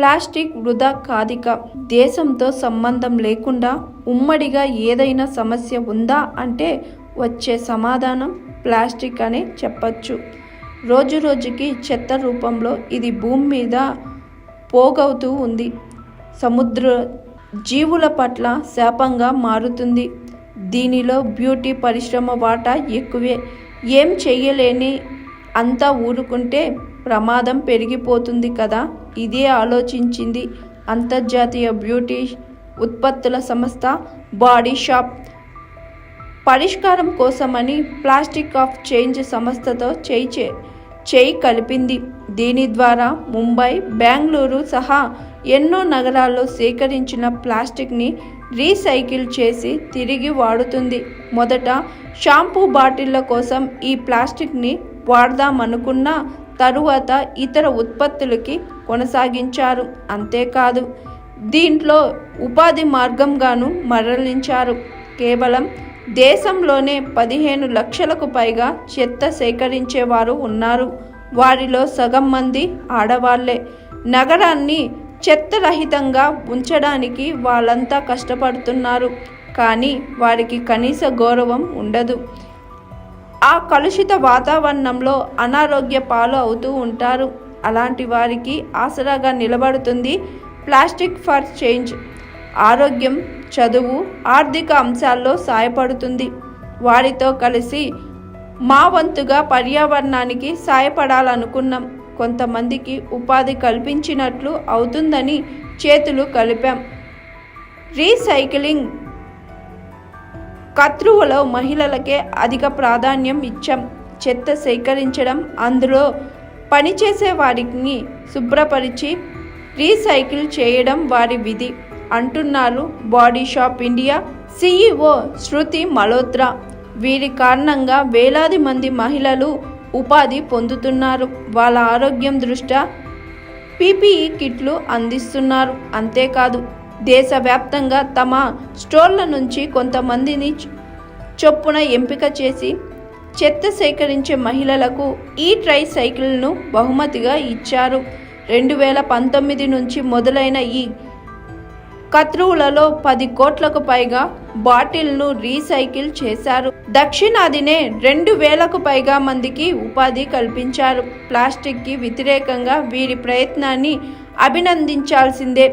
Plastic వృధా కాదిక. దేశంతో సంబంధం లేకుండా ఉమ్మడిగా ఏదైనా సమస్య ఉందా అంటే వచ్చే సమాధానం ప్లాస్టిక్ అనే చెప్పచ్చు. రోజు రోజుకి చెత్త రూపంలో ఇది భూమి మీద పోగవుతూ ఉంది. సముద్ర జీవుల పట్ల శాపంగా మారుతుంది. దీనిలో బ్యూటీ పరిశ్రమ వాటా ఎక్కువే. ఏం చెయ్యలేని అంతా ఊరుకుంటే ప్రమాదం పెరిగిపోతుంది కదా. ఇదే ఆలోచించింది అంతర్జాతీయ బ్యూటీ ఉత్పత్తుల సంస్థ బాడీ షాప్. పరిష్కారం కోసమని ప్లాస్టిక్ ఆఫ్ చేంజ్ సంస్థతో చేయి కలిపింది. దీని ద్వారా ముంబై, బెంగళూరు సహా ఎన్నో నగరాల్లో సేకరించిన ప్లాస్టిక్ని రీసైకిల్ చేసి తిరిగి వాడుతుంది. మొదట షాంపూ బాటిళ్ల కోసం ఈ ప్లాస్టిక్ని వాడదామనుకున్న తరువాత ఇతర ఉత్పత్తులకి కొనసాగించారు. అంతేకాదు దీంట్లో ఉపాధి మార్గంగాను మరలించారు. కేవలం దేశంలోనే 15 లక్షలకు పైగా చెత్త సేకరించేవారు ఉన్నారు. వారిలో సగం మంది ఆడవాళ్లే. నగరాన్ని చెత్తరహితంగా ఉంచడానికి వాళ్ళంతా కష్టపడుతున్నారు. కానీ వారికి కనీస గౌరవం ఉండదు. ఆ కలుషిత వాతావరణంలో అనారోగ్య పాలు అవుతూ ఉంటారు. అలాంటి వారికి ఆసరాగా నిలబడుతుంది ప్లాస్టిక్ ఫర్ చేంజ్. ఆరోగ్యం, చదువు, ఆర్థిక అంశాల్లో సాయపడుతుంది. వారితో కలిసి మా వంతుగా పర్యావరణానికి సాయపడాలనుకున్నాం. కొంతమందికి ఉపాధి కల్పించినట్లు అవుతుందని చేతులు కలిపాం. రీసైక్లింగ్ కత్రువులో మహిళలకే అధిక ప్రాధాన్యం ఇచ్చాం. చెత్త సేకరించడం, అందులో పనిచేసే వారిని శుభ్రపరిచి రీసైకిల్ చేయడం వారి విధి అంటున్నారు బాడీ షాప్ ఇండియా CEO శృతి మల్హోత్రా. వీరి కారణంగా వేలాది మంది మహిళలు ఉపాధి పొందుతున్నారు. వాళ్ళ ఆరోగ్యం దృష్ట్యా PPE కిట్లు అందిస్తున్నారు. అంతేకాదు దేశవ్యాప్తంగా తమ స్టోర్ల నుంచి కొంతమందిని చొప్పున ఎంపిక చేసి చెత్త సేకరించే మహిళలకు ఈ ట్రై సైకిల్ను బహుమతిగా ఇచ్చారు. 2019 నుంచి మొదలైన ఈ కత్రువులలో 10 కోట్లకు పైగా బాటిల్ను రీసైకిల్ చేశారు. దక్షిణాదినే 2000కు పైగా మందికి ఉపాధి కల్పించారు. ప్లాస్టిక్కి వ్యతిరేకంగా వీరి ప్రయత్నాన్ని అభినందించాల్సిందే.